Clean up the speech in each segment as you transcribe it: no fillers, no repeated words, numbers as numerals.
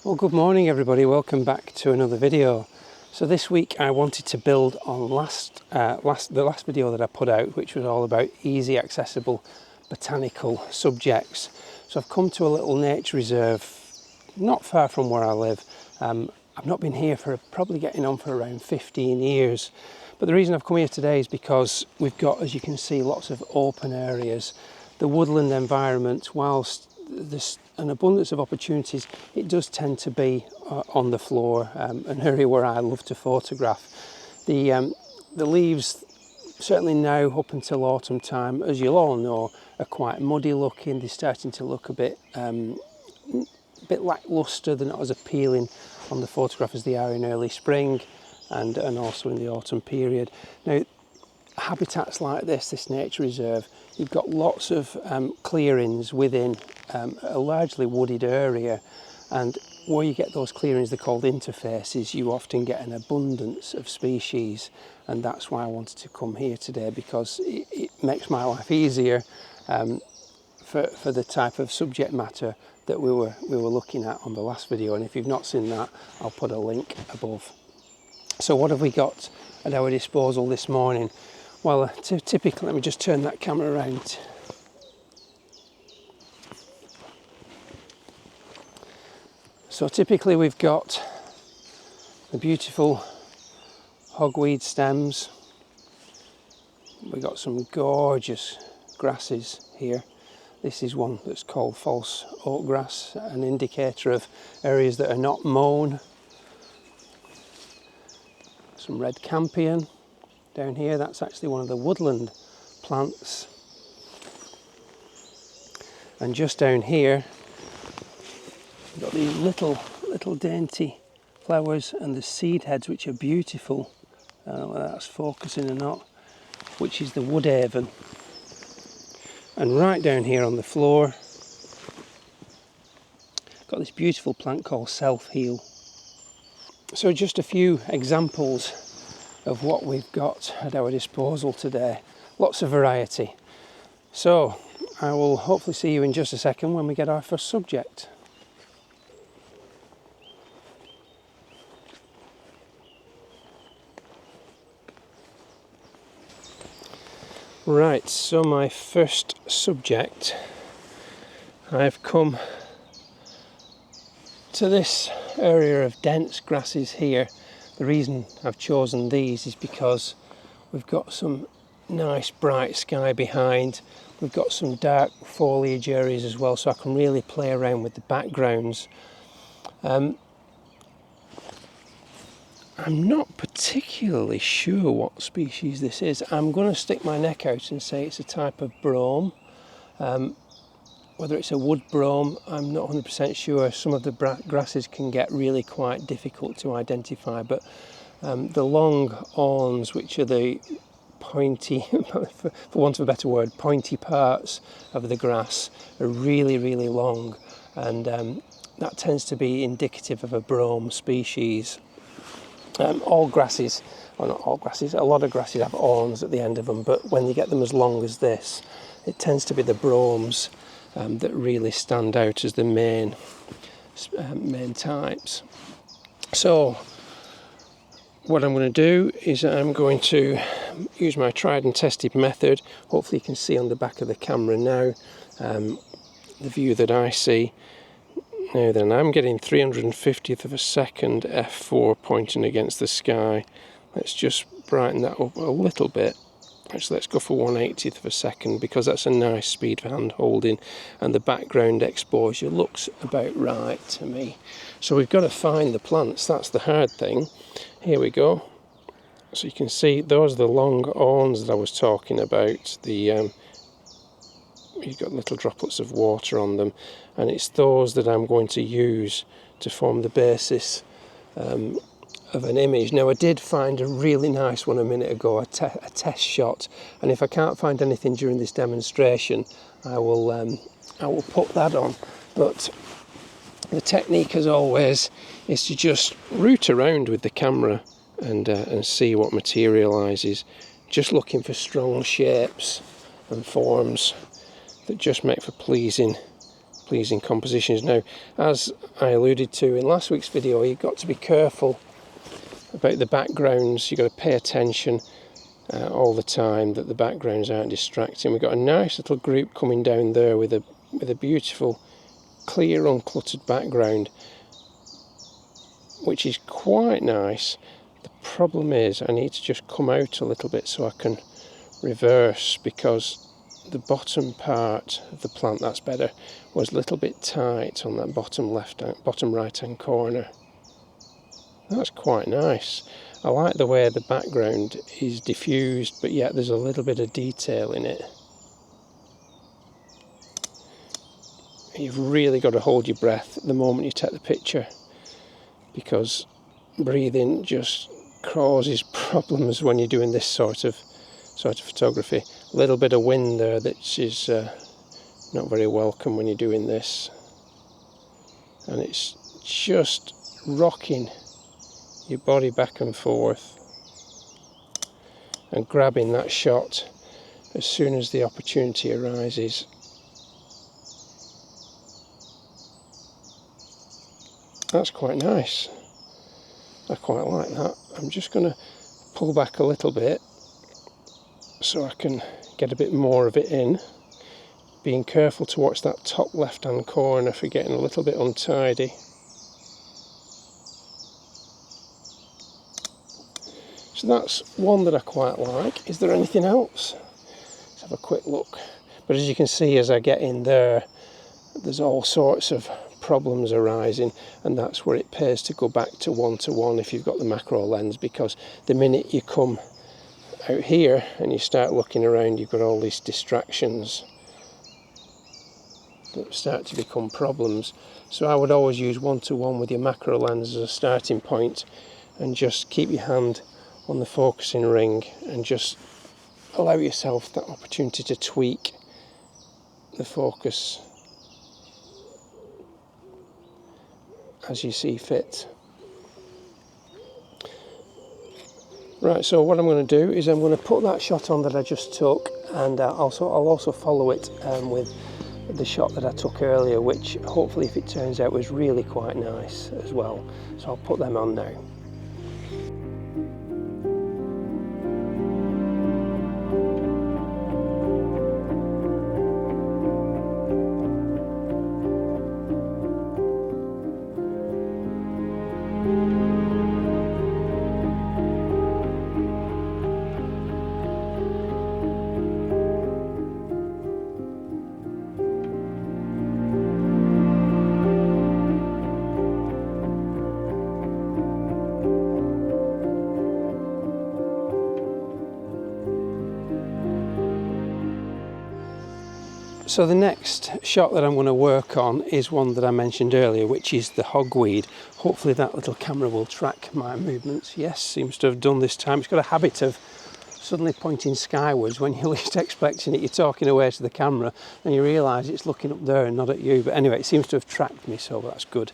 Well, good morning everybody, welcome back to another video. So this week I wanted to build on the last video that I put out, which was all about easy accessible botanical subjects. So I've come to a little nature reserve not far from where I live. I've not been here for probably getting on for around 15 years. But the reason I've come here today is because we've got, as you can see, lots of open areas. The woodland environment, whilst there's an abundance of opportunities, it does tend to be on the floor, an area where I love to photograph. The leaves, certainly now up until autumn time, as you'll all know, are quite muddy looking. They're starting to look a bit lackluster. They're not as appealing on the photograph as they are in early spring and also in the autumn period. Now, habitats like this nature reserve, you've got lots of clearings within a largely wooded area, and where you get those clearings, they're called interfaces, you often get an abundance of species, and that's why I wanted to come here today, because it makes my life easier for the type of subject matter that we were looking at on the last video. And if you've not seen that, I'll put a link above. So what have we got at our disposal this morning? Well, typically, let me just turn that camera around. So typically we've got the beautiful hogweed stems. We've got some gorgeous grasses here. This is one that's called false oak grass, an indicator of areas that are not mown. Some red campion down here, that's actually one of the woodland plants. And just down here, we've got these little dainty flowers and the seed heads, which are beautiful. I don't know whether that's focusing or not, which is the woodhaven. And right down here on the floor, got this beautiful plant called self-heal. So just a few examples of what we've got at our disposal today. Lots of variety. So I will hopefully see you in just a second when we get our first subject. Right, so my first subject, I've come to this area of dense grasses here. The reason I've chosen these is because we've got some nice bright sky behind. We've got some dark foliage areas as well, so I can really play around with the backgrounds. I'm not particularly sure what species this is. I'm going to stick my neck out and say it's a type of brome. Whether it's a wood brome, I'm not 100% sure. Some of the grasses can get really quite difficult to identify, but the long awns, which are the pointy, for want of a better word, pointy parts of the grass, are really, really long, and that tends to be indicative of a brome species. All grasses, well, not all grasses, a lot of grasses have awns at the end of them, but when you get them as long as this, it tends to be the bromes that really stand out as the main types. So what I'm going to do is I'm going to use my tried and tested method. Hopefully you can see on the back of the camera now the view that I see. Now then, I'm getting 350th of a second f4 pointing against the sky. Let's just brighten that up a little bit. Actually, let's go for 1/80th of a second, because that's a nice speed for hand holding, and the background exposure looks about right to me. So we've got to find the plants, that's the hard thing. Here we go. So you can see those are the long awns that I was talking about. You've got little droplets of water on them, and it's those that I'm going to use to form the basis of an image. Now, I did find a really nice one a minute ago, a test shot, and if I can't find anything during this demonstration, I will put that on. But the technique, as always, is to just root around with the camera and see what materialises, just looking for strong shapes and forms that just make for pleasing pleasing compositions. Now, as I alluded to in last week's video, you've got to be careful about the backgrounds. You've got to pay attention all the time that the backgrounds aren't distracting. We've got a nice little group coming down there with a beautiful, clear, uncluttered background, which is quite nice. The problem is I need to just come out a little bit so I can reverse, because the bottom part of the plant, that's better, was a little bit tight on that bottom right hand corner. That's quite nice. I like the way the background is diffused, but yet there's a little bit of detail in it. You've really got to hold your breath the moment you take the picture, because breathing just causes problems when you're doing this sort of photography. A little bit of wind there that is not very welcome when you're doing this, and it's just rocking your body back and forth and grabbing that shot as soon as the opportunity arises. That's quite nice. I quite like that. I'm just going to pull back a little bit so I can get a bit more of it in, being careful to watch that top left hand corner for getting a little bit untidy. So that's one that I quite like. Is there anything else? Let's have a quick look. But as you can see, as I get in there, there's all sorts of problems arising, and that's where it pays to go back to 1:1 if you've got the macro lens, because the minute you come out here and you start looking around, you've got all these distractions that start to become problems. So I would always use 1:1 with your macro lens as a starting point, and just keep your hand on the focusing ring and just allow yourself that opportunity to tweak the focus as you see fit. Right, so what I'm going to do is I'm going to put that shot on that I just took, and I'll also follow it with the shot that I took earlier, which hopefully, if it turns out, was really quite nice as well. So I'll put them on now. So the next shot that I'm going to work on is one that I mentioned earlier, which is the hogweed. Hopefully that little camera will track my movements. Yes, seems to have done this time. It's got a habit of suddenly pointing skywards when you're least expecting it. You're talking away to the camera and you realise it's looking up there and not at you. But anyway, it seems to have tracked me, so that's good.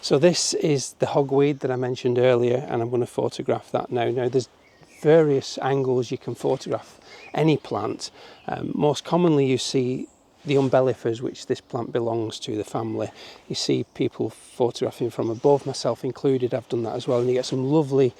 So this is the hogweed that I mentioned earlier, and I'm going to photograph that now. Now there's various angles you can photograph any plant. Most commonly you see the umbellifers, which this plant belongs to, the family. You see people photographing from above, myself included. I've done that as well, and you get some lovely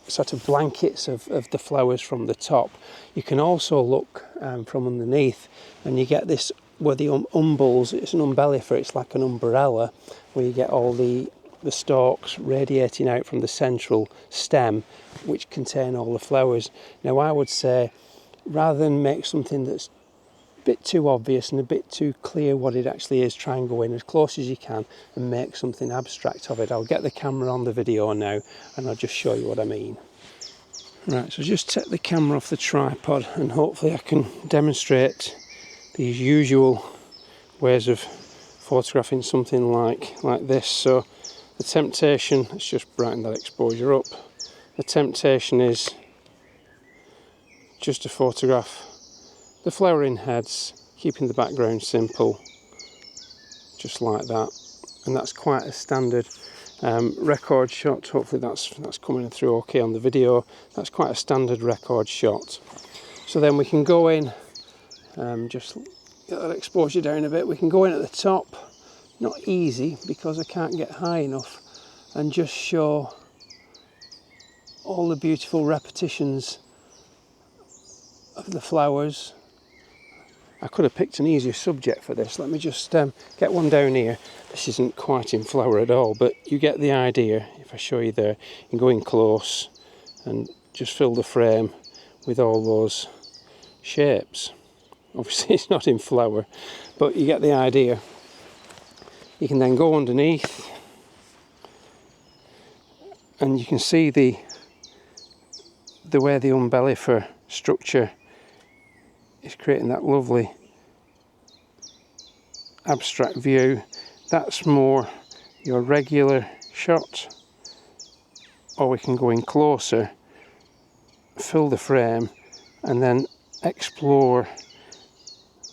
sort of blankets of the flowers from the top. You can also look from underneath, and you get this where the umbels, it's an umbellifer, it's like an umbrella, where you get all the stalks radiating out from the central stem, which contain all the flowers. Now I would say, rather than make something that's bit too obvious and a bit too clear what it actually is, try and go in as close as you can and make something abstract of it. I'll get the camera on the video now and I'll just show you what I mean. Right, so just take the camera off the tripod and hopefully I can demonstrate these usual ways of photographing something like this. So the temptation, let's just brighten that exposure up. The temptation is just to photograph the flowering heads, keeping the background simple, just like that. And that's quite a standard record shot. Hopefully that's coming through okay on the video. That's quite a standard record shot. So then we can go in, just get that exposure down a bit. We can go in at the top, not easy because I can't get high enough, and just show all the beautiful repetitions of the flowers. I could have picked an easier subject for this. Let me just get one down here. This isn't quite in flower at all, but you get the idea. If I show you there, you can go in close and just fill the frame with all those shapes. Obviously it's not in flower, but you get the idea. You can then go underneath and you can see the way the umbellifer structure is creating that lovely abstract view. That's more your regular shot, or we can go in closer, fill the frame, and then explore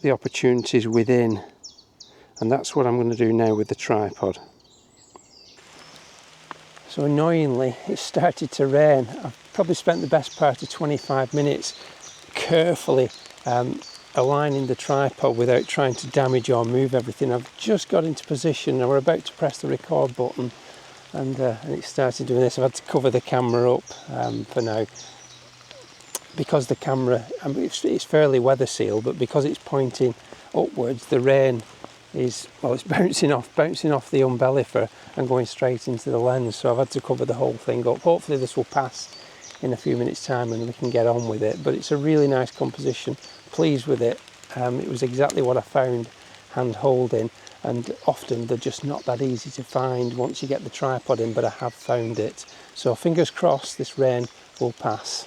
the opportunities within. And that's what I'm going to do now with the tripod. So annoyingly, it started to rain. I've probably spent the best part of 25 minutes carefully aligning the tripod without trying to damage or move everything. I've just got into position and we're about to press the record button, and it started doing this. I've had to cover the camera up for now, because the camera, it's fairly weather sealed, but because it's pointing upwards, the rain is, well, it's bouncing off the umbellifer and going straight into the lens. So I've had to cover the whole thing up. Hopefully this will pass in a few minutes time and we can get on with it. But it's a really nice composition, pleased with it. It was exactly what I found hand holding, and often they're just not that easy to find once you get the tripod in, but I have found it. So fingers crossed this rain will pass.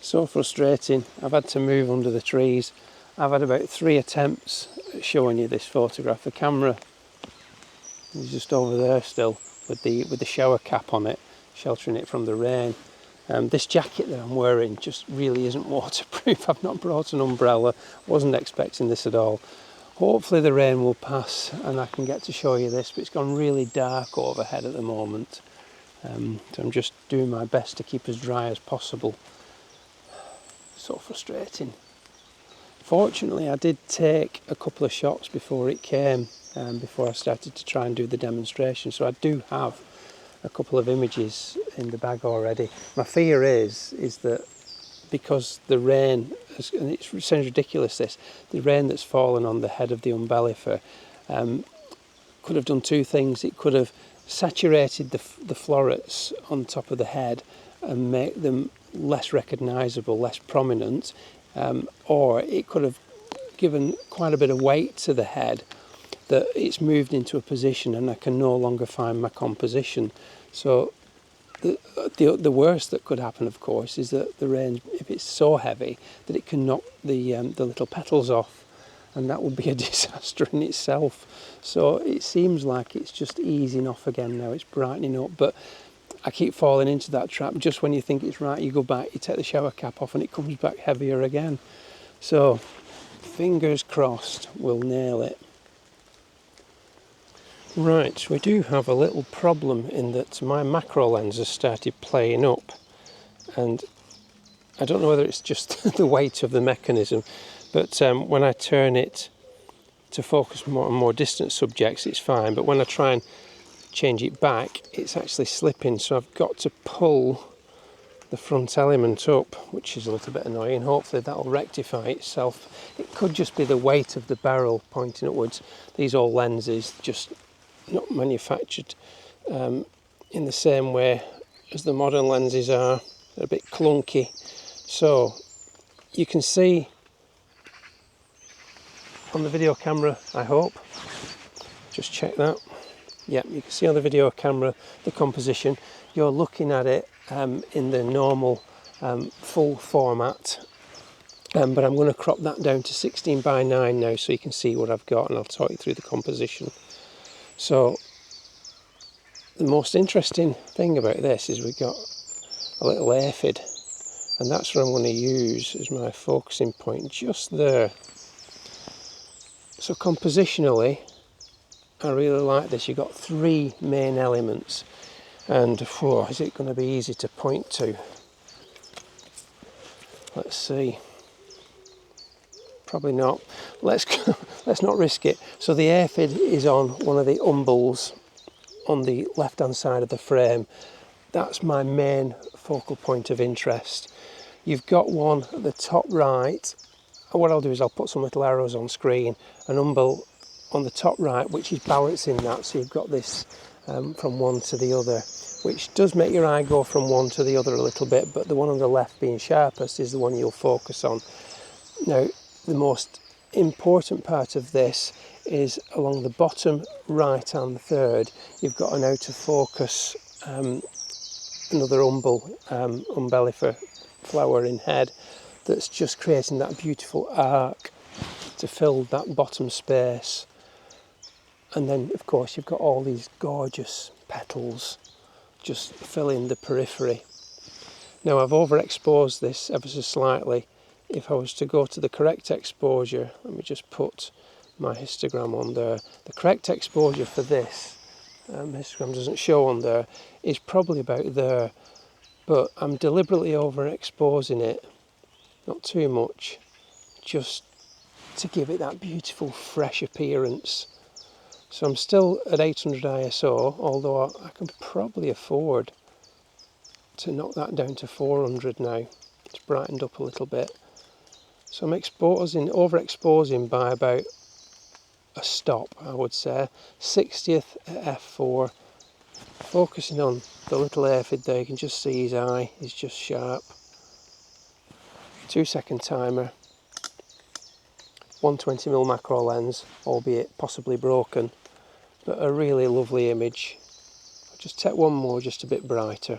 So frustrating. I've had to move under the trees. I've had about 3 attempts at showing you this photograph. The camera is just over there still with the shower cap on it, sheltering it from the rain. This jacket that I'm wearing just really isn't waterproof. I've not brought an umbrella, wasn't expecting this at all. Hopefully the rain will pass and I can get to show you this, but it's gone really dark overhead at the moment. So I'm just doing my best to keep as dry as possible. So frustrating. Fortunately, I did take a couple of shots before it came, before I started to try and do the demonstration. So I do have a couple of images in the bag already. My fear is that because the rain, and it sounds ridiculous this, the rain that's fallen on the head of the umbellifer could have done 2 things. It could have saturated the florets on top of the head and make them less recognisable, less prominent, or it could have given quite a bit of weight to the head that it's moved into a position and I can no longer find my composition. So the worst that could happen, of course, is that the rain, if it's so heavy that it can knock the little petals off, and that would be a disaster in itself. So it seems like it's just easing off again now, it's brightening up, but I keep falling into that trap. Just when you think it's right, you go back, you take the shower cap off and it comes back heavier again. So fingers crossed we'll nail it. Right, we do have a little problem in that my macro lens has started playing up, and I don't know whether it's just the weight of the mechanism, but when I turn it to focus more on more distant subjects it's fine, but when I try and change it back it's actually slipping, so I've got to pull the front element up, which is a little bit annoying. Hopefully that'll rectify itself. It could just be the weight of the barrel pointing upwards. These old lenses just not manufactured in the same way as the modern lenses are. They're a bit clunky. So you can see on the video camera, I hope, just check that. Yeah, you can see on the video camera the composition. You're looking at it in the normal full format, but I'm going to crop that down to 16:9 now so you can see what I've got, and I'll talk you through the composition. So the most interesting thing about this is we've got a little aphid, and that's what I'm going to use as my focusing point, just there. So compositionally, I really like this. You've got 3 main elements, and is it going to be easy to point to? Let's see. probably not. Let's let's not risk it. So the aphid is on one of the umbels on the left hand side of the frame. That's my main focal point of interest. You've got one at the top right. What I'll do is I'll put some little arrows on screen, an umbel on the top right which is balancing that, so you've got this from one to the other, which does make your eye go from one to the other a little bit, but the one on the left being sharpest is the one you'll focus on. Now, the most important part of this is along the bottom right hand third, you've got an out of focus, another umbellifer flower in head, that's just creating that beautiful arc to fill that bottom space. And then of course you've got all these gorgeous petals just filling the periphery. Now I've overexposed this ever so slightly. If I was to go to the correct exposure, let me just put my histogram on there. The correct exposure for this, histogram doesn't show on there, is probably about there, but I'm deliberately overexposing it, not too much, just to give it that beautiful fresh appearance. So I'm still at 800 ISO, although I can probably afford to knock that down to 400 now. It's brightened up a little bit. So I'm overexposing by about a stop, I would say. 60th at f4, focusing on the little aphid there. You can just see his eye is just sharp. 2-second timer, 120mm macro lens, albeit possibly broken, but a really lovely image. I'll just take one more just a bit brighter,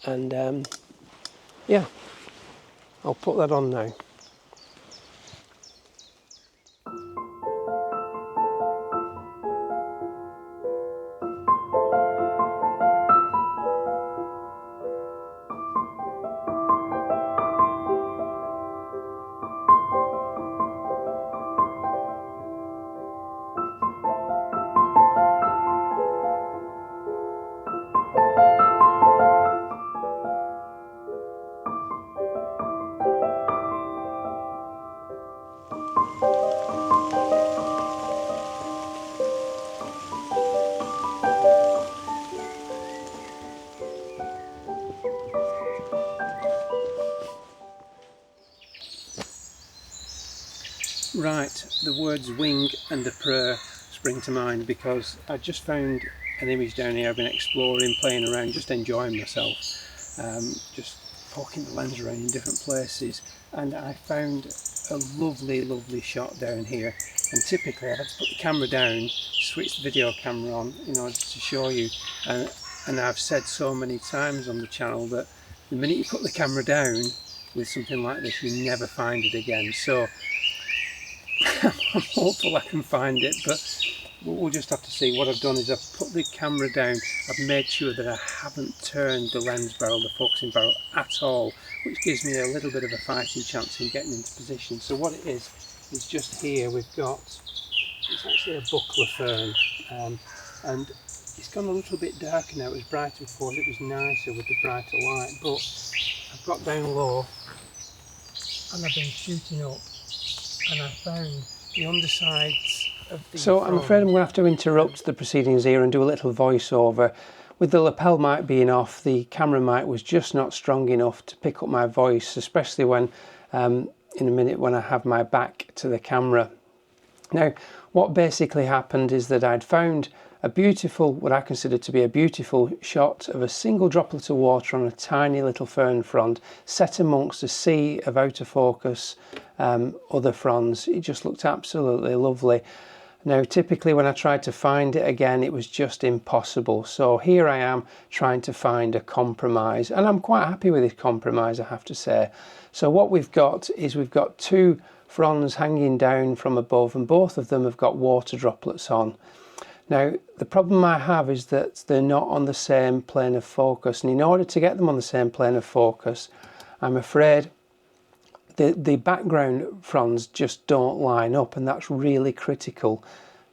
and yeah, I'll put that on now. Right, the words wing and a prayer spring to mind because I just found an image down here. I've been exploring, playing around, just enjoying myself, just poking the lens around in different places, and I found a lovely shot down here. And typically I've had to put the camera down, switch the video camera on in order to show you, and I've said so many times on the channel that the minute you put the camera down with something like this, you never find it again. So I'm hopeful I can find it, but we'll just have to see. What I've done is I've put the camera down, I've made sure that I haven't turned the lens barrel, the focusing barrel at all, which gives me a little bit of a fighting chance in getting into position. So what it is just here we've got, it's actually a buckler fern, and it's gone a little bit darker now. It was brighter before, it was nicer with the brighter light, but I've got down low and I've been shooting up, and I found the undersides of the So I'm afraid I'm going to have to interrupt the proceedings here and do a little voiceover. With the lapel mic being off, the camera mic was just not strong enough to pick up my voice, especially when in a minute when I have my back to the camera. Now, what basically happened is that I'd found a beautiful, what I consider to be a beautiful shot of a single droplet of water on a tiny little fern frond set amongst a sea of out of focus other fronds. It just looked absolutely lovely. Now, typically when I tried to find it again, it was just impossible. So here I am trying to find a compromise, and I'm quite happy with this compromise, I have to say. So what we've got is we've got two fronds hanging down from above, and both of them have got water droplets on. Now, the problem I have is that they're not on the same plane of focus, and in order to get them on the same plane of focus, I'm afraid the background fronds just don't line up, and that's really critical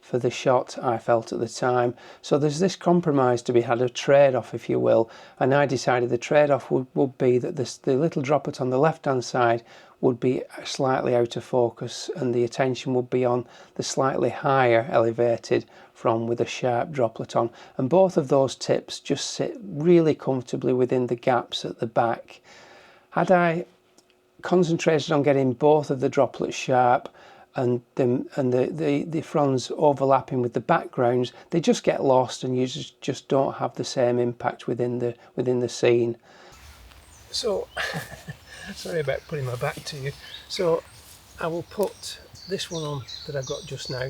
for the shot, I felt at the time. So there's this compromise to be had, a trade-off if you will, and I decided the trade-off would be that the little droplet on the left hand side would be slightly out of focus and the attention would be on the slightly higher elevated from with a sharp droplet on, and both of those tips just sit really comfortably within the gaps at the back. Had I concentrated on getting both of the droplets sharp and the fronds overlapping with the backgrounds, they just get lost and you just don't have the same impact within the scene. So sorry about putting my back to you. So I will put this one on that I've got just now,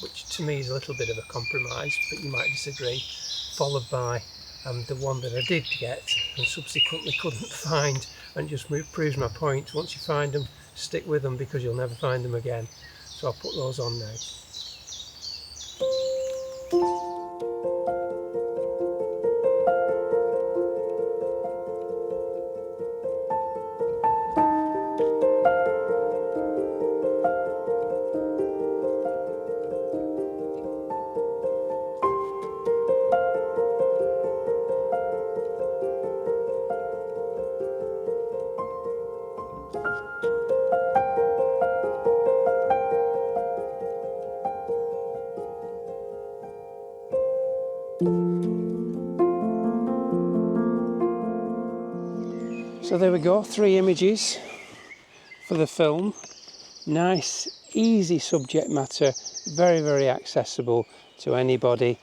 which to me is a little bit of a compromise, but you might disagree, followed by the one that I did get and subsequently couldn't find, and just proves my point. Once you find them, stick with them because you'll never find them again. So I'll put those on now. So there we go, 3 images for the film. Nice, easy subject matter, very, very accessible to anybody.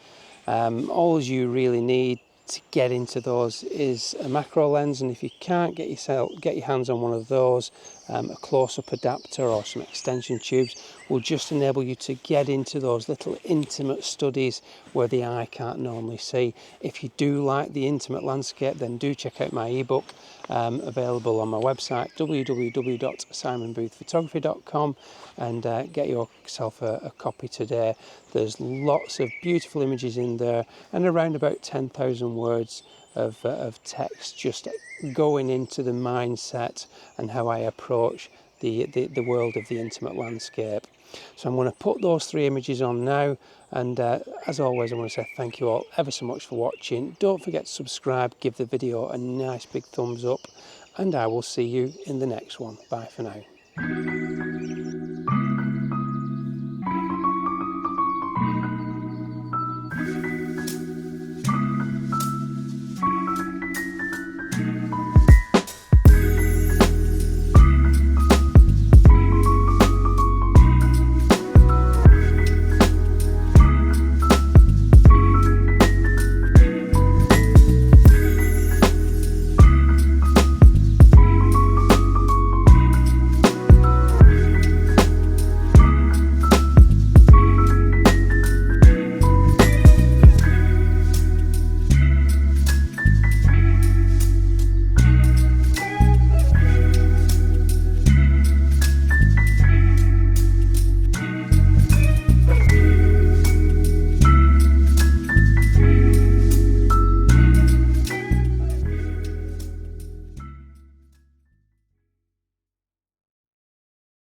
All you really need to get into those is a macro lens, and if you can't get your hands on one of those, a close-up adapter or some extension tubes will just enable you to get into those little intimate studies where the eye can't normally see. If you do like the intimate landscape, then do check out my ebook, available on my website www.simonboothphotography.com, and get yourself a copy today. There's lots of beautiful images in there and around about 10,000 words of text just going into the mindset and how I approach the world of the intimate landscape. So I'm going to put those 3 images on now, and as always I want to say thank you all ever so much for watching. Don't forget to subscribe, give the video a nice big thumbs up, and I will see you in the next one. Bye for now.